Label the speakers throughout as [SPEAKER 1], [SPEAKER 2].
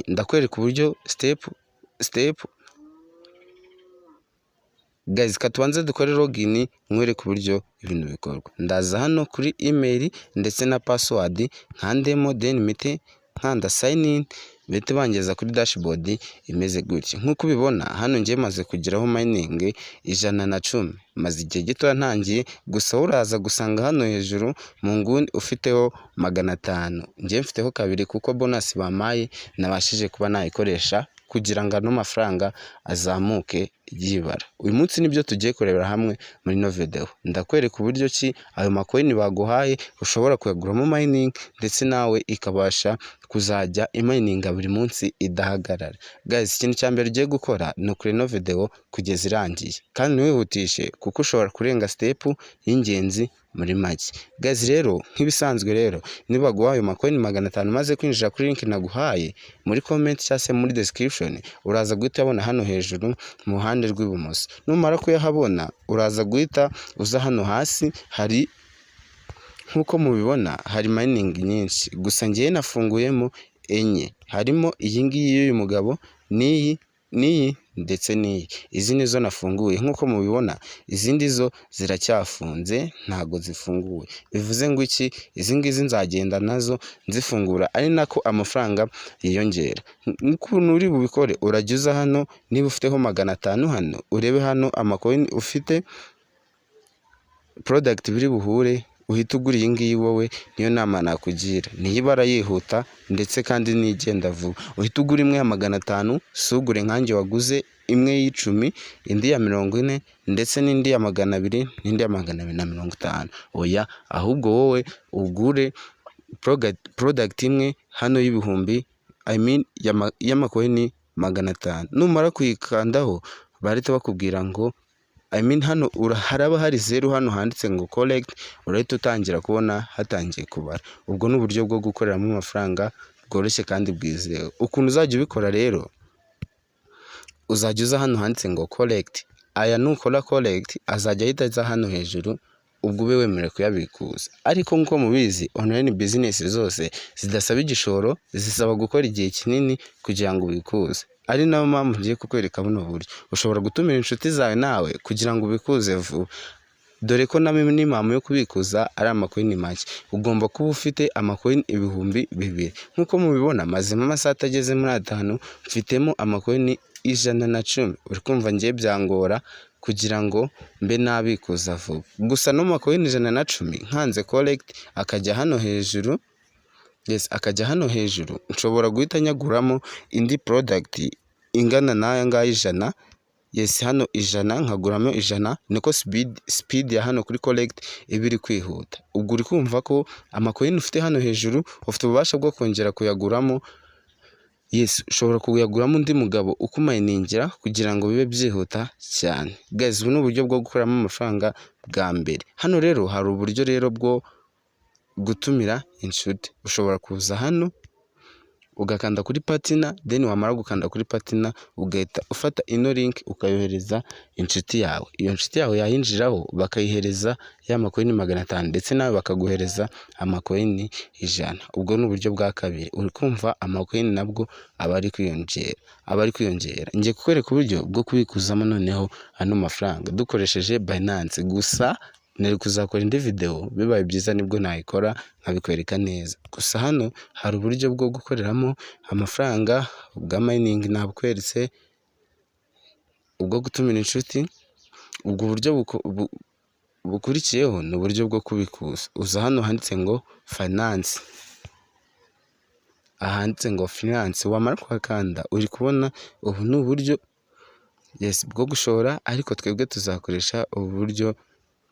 [SPEAKER 1] ndakwereka uburyo step guys, katubanze dukore login nkwereka uburyo ibintu bikorwa. Ndaza hano kuri email ndetse na password nkandemo, then mite nkanda sign in, bete bangeza kuri dashboard imeze gutya. Nkuko ubibona hano ngiye maze kugeraho mining 110, maze igihe gito ntangiye, gusa uraza gusanga hano hejuru mu nguni ufiteho 500. Ngiye mfiteho kabiri kuko bonus bamaye nabashije kuba nayikoresha kugira ngo ano mafaranga azamuke yibara. Uyu munsi nibyo tugiye kurebera hamwe muri no video. Ndakwereka uburyo ki ayo macoin baguhaye ushobora kuyaguramo mining ndetse nawe ikabasha kuzajya imining buri munsi idahagarara. Guys, ikintu cya mbere ugiye gukora ni kuri no video kugeza irangiye, kandi wihutishe kuko ushobora kurenga step y'ingenzi muri make. Guys, rero nk'ibisanzwe rero niba guhaye macoin 500 maze kwinjira kuri link naguhaye muri comment cyase muri description, uraza guhita abona hano hejuru mu ruhande rw'ibumoso. Numara kuyahabona uraza guhita uza hano hasi, hari nkuko mubibona hari mining nyinshi, gusa ngiye nafunguyemo enye. Harimo iyi ngiyi y'uyu mugabo, niyi ndetse niyi. Izi nizo nafunguye. Nkuko mubibona izindi zo ziracyafunze ntago zifunguye. Bivuze ngo iki, izi ngizi nzagenda nazo nzifungura ari nako amafaranga yiyongera. Ukuntu uri bubikore, uragiza hano niba ufiteho 500 hano, urebe hano amacoin ufite product biri buhure, uhita ugura iyi ngiyi wowe. Niyo nama nakugira, niyibara yihuta ndetse kandi nigenda vuba. Uhita ugura imwe ya 500, sugure nkanjye waguze imwe y'10, indi ya 40 ndetse n'indi ya 200 n'indi ya 250. Oya, ahubwo wowe ugure product imwe hano y'ibihumbi, y'amacoin 500. Numara kuyikandaho barite bakubwira ngo hano haraba hari 0 hano handitse ngo collect, urahita utangira kubona hatangiye kubara. Ubwo n'uburyo bwo gukoreramo amafaranga bworoshye kandi bwizewe. Ukuntu uzajya ubikora rero, uzajya uza hano handitse ngo collect. Aya nukora collect azajya ahita aza hano hejuru, ubwo ube wemerewe kuyabikuza. Ariko nkuko mubizi online business zose zidasaba igishoro, zisaba gukora igihe kinini kugira ngo ubikuze. Ari nayo mpamvu ngiye kukwereka buno buryo ushobora gutumira inshuti zawe nawe kugira ngo ubikuze vuba, dore ko na minimum yo kubikuza ari amacoin make. Ugomba kuba ufite amacoin 2,000. Nkuko mubibona mazima amasaha atageze muri 5 mfitemo amacoin 110. Uri kumva ngiye byangora kugira ngo mbe nabikuza vuba. Gusa no macoin 110 nkanze collect akajya hano hejuru, yes, akajya hano hejuru, nshobora guhita nyaguramo indi product ingana n'aya ngaya 100. Yes, hano 100 nkaguramo 100, niko speed ya hano kuri collect ibiri kwihuta. Ubwo uri kumva ko amacoin ufite hano hejuru ufite ububasha bwo kongera kuyaguramo. Yes, ushobora kuyaguramo undi mugabo ukumayiningira kugira ngo bibe byihuta cyane. Guys, ubu n'uburyo bwo gukoramo amafaranga bwa mbere. Hano rero hari uburyo rero bwo gutumira inshuti. Ushobora kuza hano ugakanda kuri partner, then wamara gukanda kuri partner ugahita ufata ino link ukayohereza inshuti yawe. Iyo inshuti yawe yayinjiraho bakayihereza ya macoin 500 ndetse nawe bakaguhereza amacoin 100. Ubwo n'uburyo bwa kabiri. Uri kumva amacoin nabwo abari kwiyongera. Ngiye kukwereka uburyo bwo kubikuzamo noneho ano mafaranga dukoresheje Binance. Gusa nari kuzakora indi video, bibaye byiza nibwo nayikora nkabikwereka neza. Gusa hano hari uburyo bwo gukoreramo amafaranga bwa mining nabukweretse, ubwo gutumira inshuti. Ubwo buryo bukurikiyeho ni uburyo bwo kubikuza. Uza hano handitse ngo finance, ahanditse ngo finance, wamara kwakanda uri kubona ubu ni uburyo, yes, bwo gushora, ariko twebwe tuzakoresha ubu buryo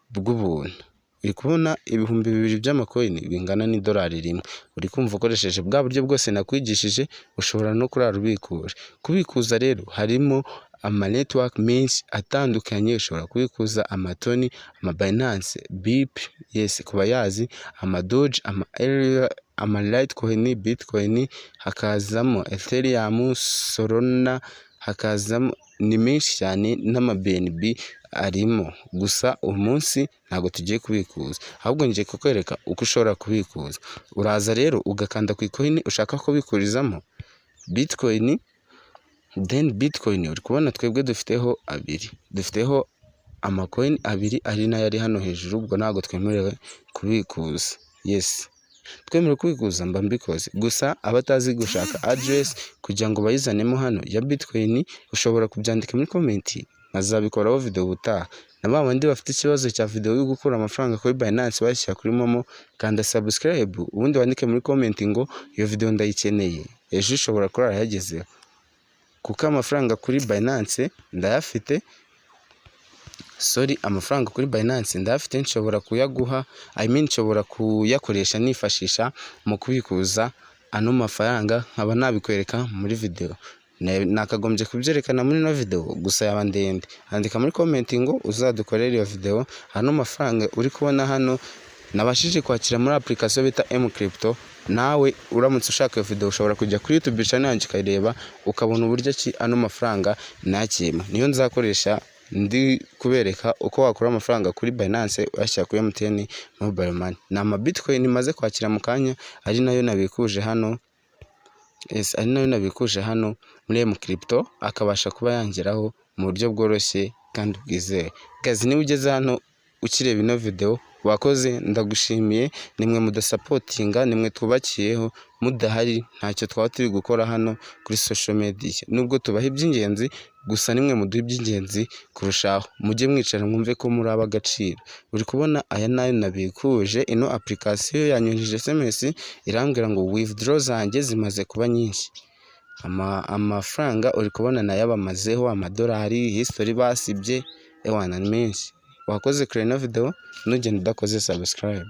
[SPEAKER 1] bw'ubuntu. Uri kubona 2,000 by'amacoin bingana $1. Uri kumva ukoresheje bwa buryo bwose nakwigishije, ushobora no kurara ubikuje. Kubikuza rero harimo ama network menshi atandukanye. Ushobora kubikuza amatoni, ama Binance, BIP, yes, kuba yazi, ama Doge, ama Litecoin, Bitcoin, hakazamo Ethereum, Solana, hakazamo ni menshi cyane, n'ama BNB arimo. Gusa umunsi ntago tugiye kubikuza, ahubwo ngiye kukwereka uko ushobora kubikuza. Uraza rero ugakanda ku coin ushaka kubikurizamo, bitcoin, then bitcoin uri kubona twebwe dufiteho abiri, dufiteho amacoin abiri ari nayo ari hano hejuru, ubwo ntabwo twemerewe kubikuza. Yes, twemerewe kubikuza mba mbikoze, gusa abatazi gushaka address kugira ngo bayizanemo hano ya bitcoin ushobora kubyandika muri comment, nkazabikoraho video ubutaha. Na ba bandi bafite ikibazo cya video yo gukura amafaranga kuri Binance bashyira kuri Momo, kanda subscribe ubundi wandike muri comment ngo iyo video ndayikeneye, ejo ushobora kurara yagezeho, kuko amafaranga kuri Binance ndayafite. Amafaranga kuri Binance ndafite, nshobora kuyaguha, nshobora kuyakoresha nifashisha mu kubikuza ano mafaranga, nkaba nabikwereka muri video. Nakagombye kubyerekana muri no video, gusa yaba ndende. Andika muri comment ngo uzadukorera iyo video. Hano mafaranga uri kubona hano nabashije kwakira muri application bita mcrypto. Nawe uramutse ushaka iyo video ushobora kujya kuri YouTube channel yanjye ukayireba, ukabona uburyo ki ano mafaranga nakima. Niyo nzakoresha ndi kubereka uko wakura amafaranga kuri Binance uyashyira kuri MTN Mobile Money. Ni ama bitcoin maze kwakira mu kanya, ari nayo nabikuje hano. Yes, ari nayo nabikuje hano muri mcrypto, akabasha kuba yangeraho mu buryo bworoshye kandi bwizewe. Guys, niba ugeze hano ukireba ino video wakoze, ndagushimiye. Nimwe mudasapotinga, nimwe twubakiyeho, mudahari ntacyo twaba turi gukora hano kuri social media. Nubwo tubaha iby'ingenzi, gusa nimwe muduha iby'ingenzi kurushaho. Mujye mwicara mwumve ko muri ab'agaciro. Uri kubona aya nayo nabikuje, ino application yanyujije SMS irambwira ngo withdraw zanjye zimaze kuba nyinshi. Amafaranga uri kubona nayabamazeho amadolari, history basibye, ewana menshi. Wakoze kuri ino video, nugenda udakoze subscribe.